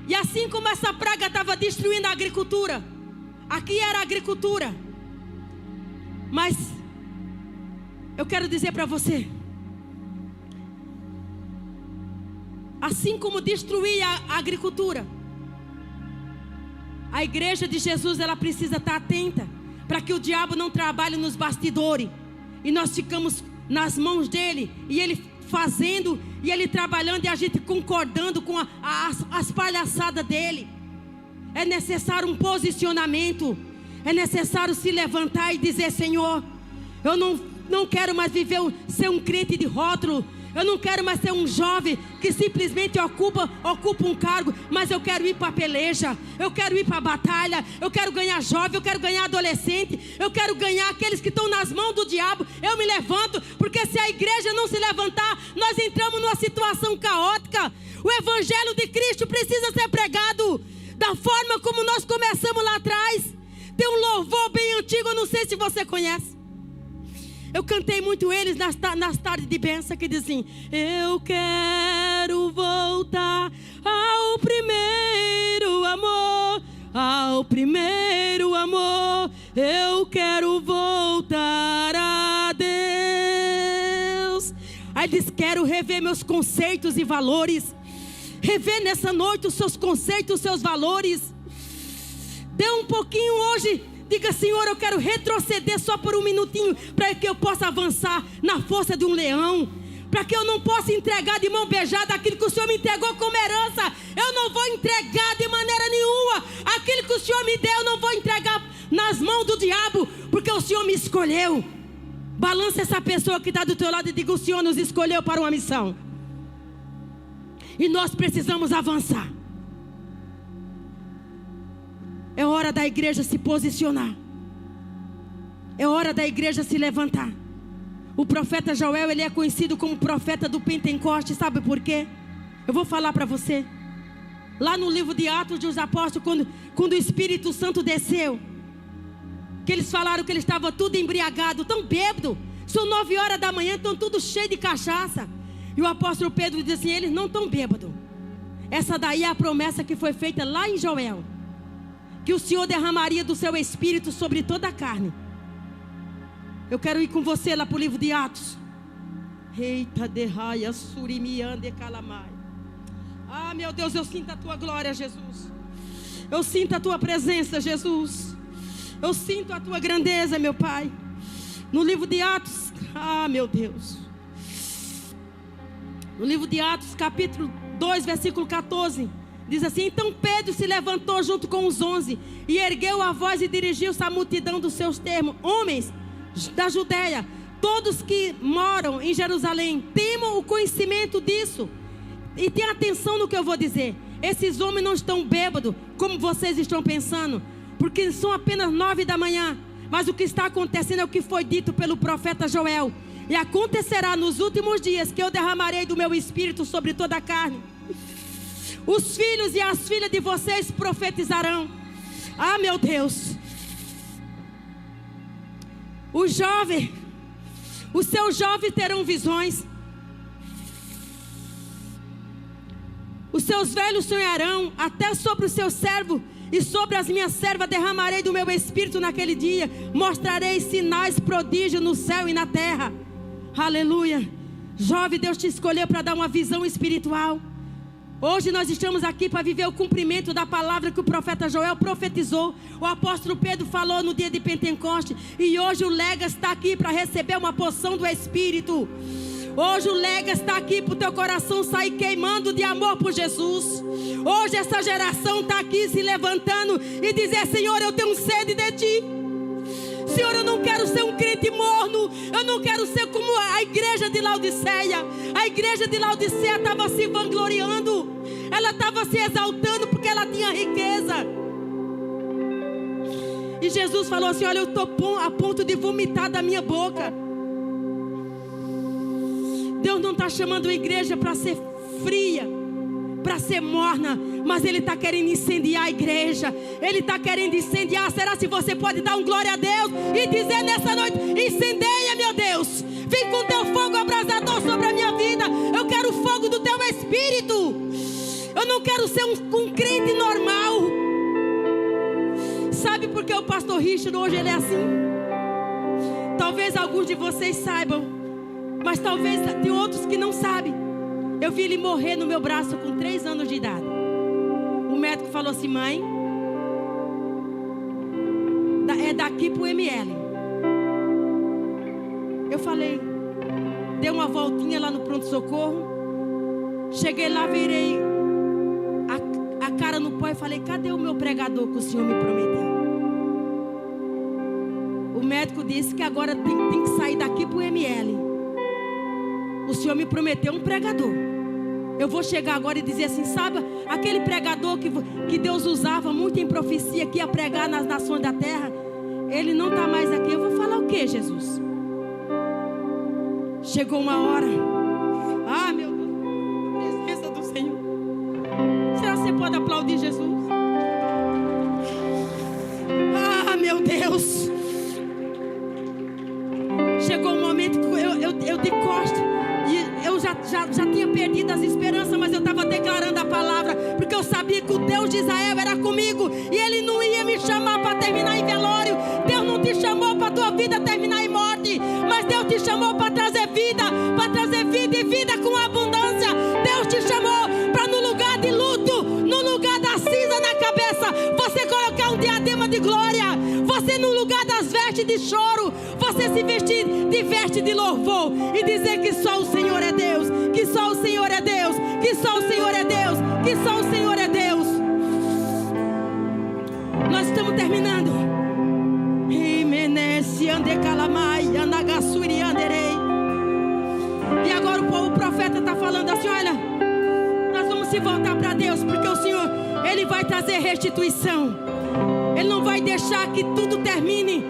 E assim como essa praga estava destruindo a agricultura, aqui era a agricultura, mas eu quero dizer para você, assim como destruía a agricultura, a igreja de Jesus, ela precisa estar atenta para que o diabo não trabalhe nos bastidores e nós ficamos nas mãos dele, e ele fazendo e ele trabalhando e a gente concordando com as palhaçadas dele. É necessário um posicionamento, é necessário se levantar e dizer: Senhor, eu não quero mais ser um crente de rótulo. Eu não quero mais ser um jovem que simplesmente ocupa um cargo, mas eu quero ir para a peleja, eu quero ir para a batalha, eu quero ganhar jovem, eu quero ganhar adolescente, eu quero ganhar aqueles que estão nas mãos do diabo. Eu me levanto, porque se a igreja não se levantar, nós entramos numa situação caótica. O evangelho de Cristo precisa ser pregado da forma como nós começamos lá atrás. Tem um louvor bem antigo, eu não sei se você conhece. Eu cantei muito eles nas tardes de bênção, que dizem: eu quero voltar ao primeiro amor, ao primeiro amor. Eu quero voltar a Deus. Aí diz: quero rever meus conceitos e valores. Rever nessa noite os seus conceitos, os seus valores. Dê um pouquinho hoje. Diga: Senhor, eu quero retroceder só por um minutinho, para que eu possa avançar na força de um leão, para que eu não possa entregar de mão beijada aquilo que o Senhor me entregou como herança. Eu não vou entregar de maneira nenhuma. Aquilo que o Senhor me deu, eu não vou entregar nas mãos do diabo, porque o Senhor me escolheu. Balança essa pessoa que está do teu lado e diga: o Senhor nos escolheu para uma missão. E nós precisamos avançar. É hora da igreja se posicionar. É hora da igreja se levantar. O profeta Joel, ele é conhecido como profeta do Pentecoste. Sabe por quê? Eu vou falar para você. Lá no livro de Atos dos Apóstolos, quando o Espírito Santo desceu, que eles falaram que eles estavam tudo embriagados, tão bêbado. São 9 horas da manhã, estão tudo cheio de cachaça. E o apóstolo Pedro disse assim: eles não estão bêbados. Essa daí é a promessa que foi feita lá em Joel, que o Senhor derramaria do seu Espírito sobre toda a carne. Eu quero ir com você lá para o livro de Atos. Eita de raia, surimiande calamai. Ah, meu Deus, eu sinto a tua glória, Jesus. Eu sinto a tua presença, Jesus. Eu sinto a tua grandeza, meu Pai. No livro de Atos, ah, meu Deus. No livro de Atos, capítulo 2, versículo 14, diz assim: então Pedro se levantou junto com os 11 e ergueu a voz e dirigiu-se à multidão dos seus termos: homens da Judeia, todos que moram em Jerusalém, temam o conhecimento disso. E tenham atenção no que eu vou dizer. Esses homens não estão bêbados, como vocês estão pensando, porque são apenas 9 da manhã. Mas o que está acontecendo é o que foi dito pelo profeta Joel: e acontecerá nos últimos dias que eu derramarei do meu espírito sobre toda a carne. Os filhos e as filhas de vocês profetizarão. Ah, meu Deus. Os seus jovens terão visões. Os seus velhos sonharão. Até sobre os seus servos e sobre as minhas servas derramarei do meu espírito naquele dia. Mostrarei sinais, prodígios no céu e na terra. Aleluia. Jovem, Deus te escolheu para dar uma visão espiritual. Hoje nós estamos aqui para viver o cumprimento da palavra que o profeta Joel profetizou. O apóstolo Pedro falou no dia de Pentecoste. E hoje o Lega está aqui para receber uma porção do Espírito. Hoje o Lega está aqui para o teu coração sair queimando de amor por Jesus. Hoje essa geração está aqui se levantando e dizer: Senhor, eu tenho sede de Ti. Senhor, eu não quero ser um crente morno. Eu não quero ser como a igreja de Laodiceia. A igreja de Laodiceia estava se vangloriando. Ela estava se exaltando porque ela tinha riqueza. E Jesus falou assim: olha, eu estou a ponto de vomitar da minha boca. Deus não está chamando a igreja para ser fria, para ser morna, mas Ele está querendo incendiar a igreja. Ele está querendo incendiar. Será se você pode dar um glória a Deus e dizer nessa noite: incendeia, meu Deus. Vem com teu fogo abrasador sobre a minha vida. Eu quero o fogo do teu Espírito. Eu não quero ser um crente normal. Sabe por que o pastor Richard hoje ele é assim? Talvez alguns de vocês saibam, mas talvez tem outros que não sabem. Eu vi ele morrer no meu braço com 3 anos de idade. O médico falou assim: mãe, é daqui pro ML. Eu falei, dei uma voltinha lá no pronto-socorro. Cheguei lá, virei a cara no pó e falei: cadê o meu pregador que o Senhor me prometeu? O médico disse que agora tem que sair daqui pro ML. O Senhor me prometeu um pregador. Eu vou chegar agora e dizer assim: sabe aquele pregador que Deus usava muito em profecia, que ia pregar nas nações da terra? Ele não está mais aqui. Eu vou falar o que, Jesus? Chegou uma hora. Ah, meu Deus, a presença do Senhor. Será que você pode aplaudir Jesus? Ah, meu Deus. Chegou um momento que eu de costas. E eu já tinha perdido as esperanças, mas eu estava declarando a palavra, porque eu sabia que o Deus de Israel era comigo, e Ele não ia me chamar para terminar em velório. Deus não te chamou para a tua vida terminar em morte, mas Deus te chamou para trazer vida e vida com abundância. Deus te chamou para, no lugar de luto, no lugar da cinza na cabeça, você colocar um diadema de glória. Você, no lugar das vestes veste de choro, você se vestir de veste de louvor e dizer que só o Senhor é Deus, que só o Senhor é Deus, que só o Senhor é Deus, que só o Senhor é Deus. Nós estamos terminando. E agora o profeta está falando assim: olha, nós vamos se voltar para Deus, porque o Senhor, Ele vai trazer restituição. Ele não vai deixar que tudo termine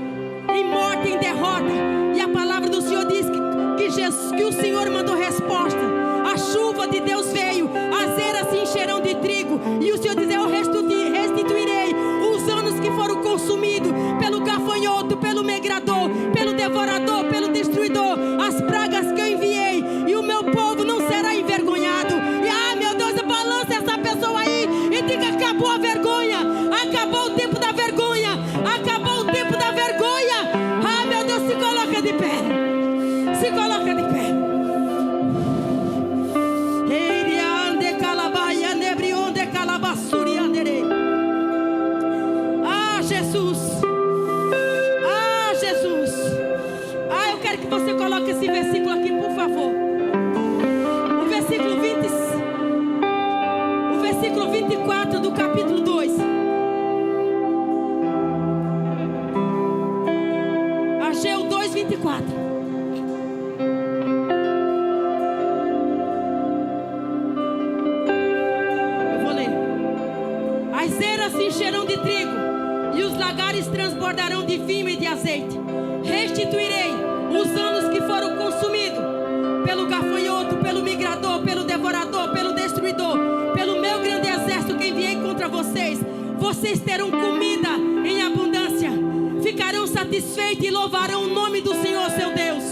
em morte, em derrota. E a palavra do Senhor diz que o Senhor mandou resposta. A chuva de Deus veio, as eras se encherão de trigo. E o Senhor diz: eu restituirei os anos que foram consumidos pelo gafanhoto, pelo migrador, pelo devorador, pelo destruidor, as pragas que eu enviei. E o meu povo não será envergonhado. E meu Deus, balança essa pessoa aí e diga: acabou a vergonha, acabou o tempo da vergonha, acabou o tempo da vergonha. Meu Deus, se coloca de pé, se coloca de pé. Jesus, Jesus, eu quero que você coloque esse versículo aqui, por favor. O versículo 24 do capítulo 2. Ageu 2:24. Eu vou ler. As eras se encherão de trigo e os lagares transbordarão de vinho e de azeite. Restituirei os anos que foram consumidos pelo gafanhoto, pelo migrador, pelo devorador, pelo destruidor, pelo meu grande exército que enviei contra vocês. Vocês terão comida em abundância, ficarão satisfeitos e louvarão o nome do Senhor seu Deus,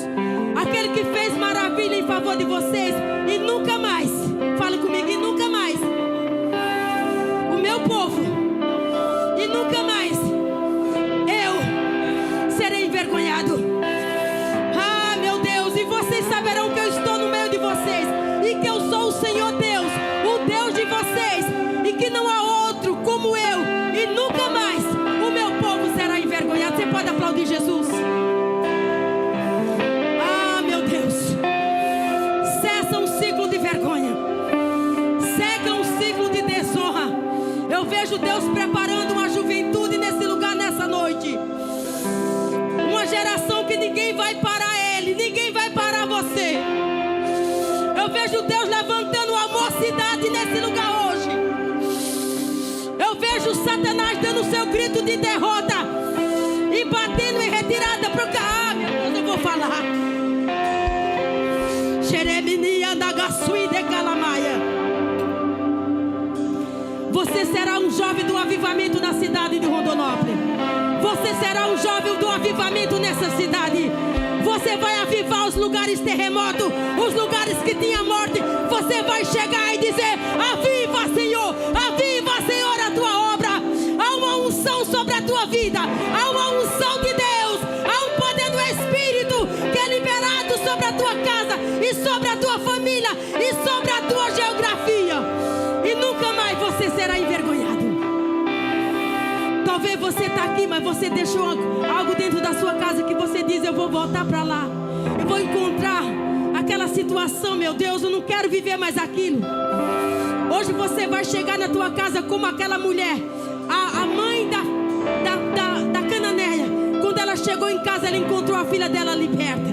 aquele que fez maravilha em favor de vocês. E nunca mais, fala comigo, e nunca mais o meu povo, e nunca mais eu serei envergonhado. Meu Deus, e vocês saberão que eu estou no meio de vocês, e que eu sou o Senhor Deus, o Deus de vocês, e que não há outro como eu, e nunca mais o meu povo será envergonhado. Você pode aplaudir Jesus? Meu Deus, cessa um ciclo de vergonha, seca um ciclo de desonra. Eu vejo Deus preparando uma juventude nesse lugar, nessa noite. Uma geração que ninguém vai parar ele, ninguém vai parar você. Eu vejo Deus levantando a mocidade nesse lugar hoje. Eu vejo Satanás dando seu grito de derrota e batendo em retirada para o carro. Meu Deus, eu vou falar. Xereminia da Gassui de Calamaia. Você será um jovem do avivamento na cidade de Rondonópolis. Você será um jovem do avivamento nessa cidade. Você vai avivar os lugares terremotos, os lugares que tinha morte. Você vai chegar e dizer: aviva, Senhor, a tua obra. Há uma unção sobre a tua vida, há uma unção de Deus, há um poder do Espírito que é liberado sobre a tua casa e sobre a tua família e sobre a tua geografia. E nunca mais você será envergonhado. Talvez você está aqui, mas você deixou algo dentro da sua casa que você diz: eu vou voltar para lá, eu vou encontrar aquela situação. Meu Deus, eu não quero viver mais aquilo. Hoje você vai chegar na tua casa como aquela mulher, a mãe da cananeia. Quando ela chegou em casa, ela encontrou a filha dela liberta.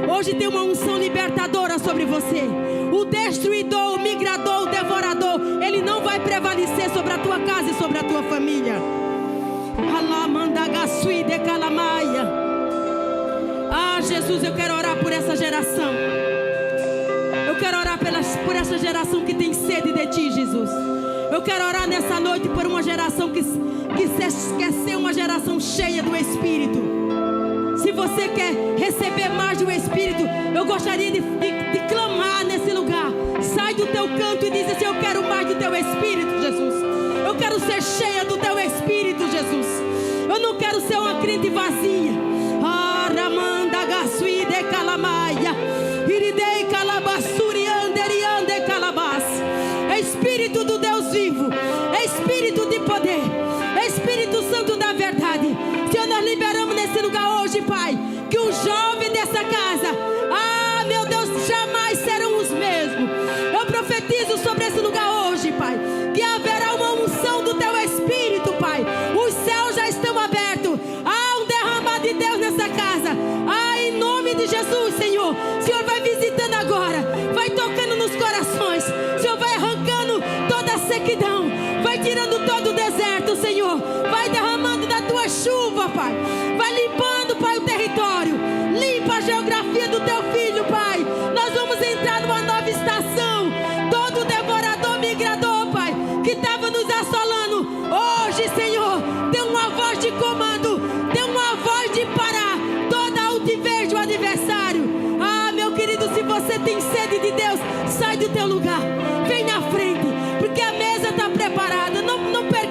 Hoje tem uma unção libertadora sobre você. O destruidor, o migrador, o devorador, ele não vai prevalecer sobre a tua casa e sobre a tua família. Jesus, eu quero orar por essa geração. Eu quero orar por essa geração que tem sede de Ti, Jesus. Eu quero orar nessa noite por uma geração que quer ser uma geração cheia do Espírito. Se você quer receber mais do Espírito, eu gostaria de clamar nesse lugar. Sai do teu canto e diz assim: eu quero mais do teu Espírito, Jesus. Eu quero ser cheia do teu Espírito, Jesus. Eu não quero ser uma crente vazia. Aramanda gasui de calamaia, iridei calabassuri anderiande calabas. Espírito do Deus vivo, Espírito de poder, Espírito Santo da verdade. Senhor, nós liberamos nesse lugar hoje, Pai, que os jovens dessa casa, meu Deus, jamais serão os mesmos. Eu profetizo sobre esse lugar hoje, Pai, que haverá uma unção do Teu Espírito, Pai. Os céus já estão abertos. Há um derramar de Deus nessa casa. Em nome de Jesus, Senhor. O Senhor vai visitando agora, vai tocando nos corações. O Senhor vai arrancando toda a sequidão, vai tirando todo o deserto, Senhor. Vai derramando da Tua chuva, Pai. Vai limpando, Pai, o território. Limpa a geografia do Teu filho, Pai. Nós vamos entrar numa nova estação. Todo devorador, migrador, Pai, que estava nos assolando, hoje, Senhor, tem uma voz de comando, tem uma voz de parar toda a altivez do adversário. Meu querido, se você tem sede de Deus, sai do teu lugar, vem na frente, porque a mesa está preparada. Não perca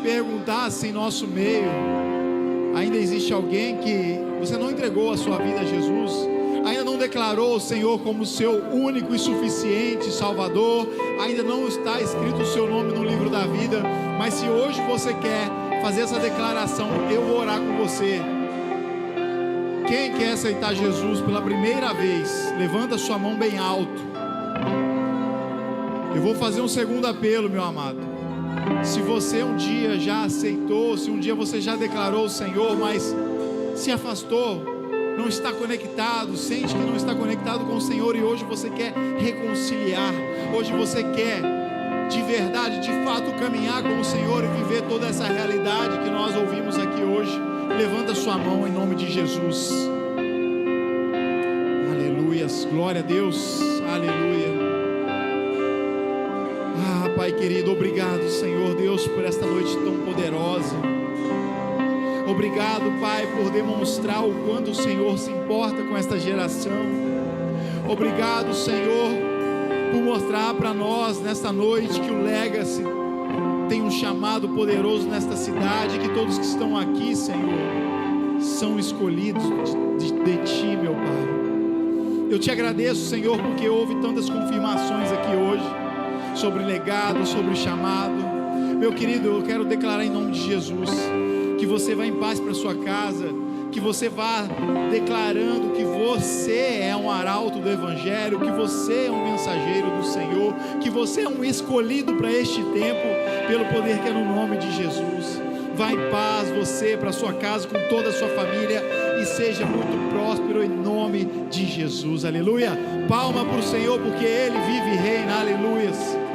perguntar se em nosso meio ainda existe alguém que você não entregou a sua vida a Jesus, ainda não declarou o Senhor como seu único e suficiente Salvador, ainda não está escrito o seu nome no livro da vida, mas se hoje você quer fazer essa declaração, eu vou orar com você. Quem quer aceitar Jesus pela primeira vez, levanta sua mão bem alto. Eu vou fazer um segundo apelo, meu amado. Se você um dia já aceitou, se um dia você já declarou o Senhor, mas se afastou, não está conectado, sente que não está conectado com o Senhor, e hoje você quer reconciliar, hoje você quer de verdade, de fato, caminhar com o Senhor e viver toda essa realidade que nós ouvimos aqui hoje, levanta sua mão em nome de Jesus. Aleluias, glória a Deus, aleluia. Pai querido, obrigado, Senhor Deus, por esta noite tão poderosa. Obrigado, Pai, por demonstrar o quanto o Senhor se importa com esta geração. Obrigado, Senhor, por mostrar para nós nesta noite que o Legacy tem um chamado poderoso nesta cidade, que todos que estão aqui, Senhor, são escolhidos de Ti, meu Pai. Eu te agradeço, Senhor, porque houve tantas confirmações aqui hoje sobre legado, sobre chamado. Meu querido, eu quero declarar em nome de Jesus que você vá em paz para sua casa, que você vá declarando que você é um arauto do Evangelho, que você é um mensageiro do Senhor, que você é um escolhido para este tempo, pelo poder que é no nome de Jesus. Vá em paz você para sua casa, com toda a sua família, e seja muito próspero em nome de Jesus, aleluia. Palma para o Senhor, porque Ele vive e reina, aleluias.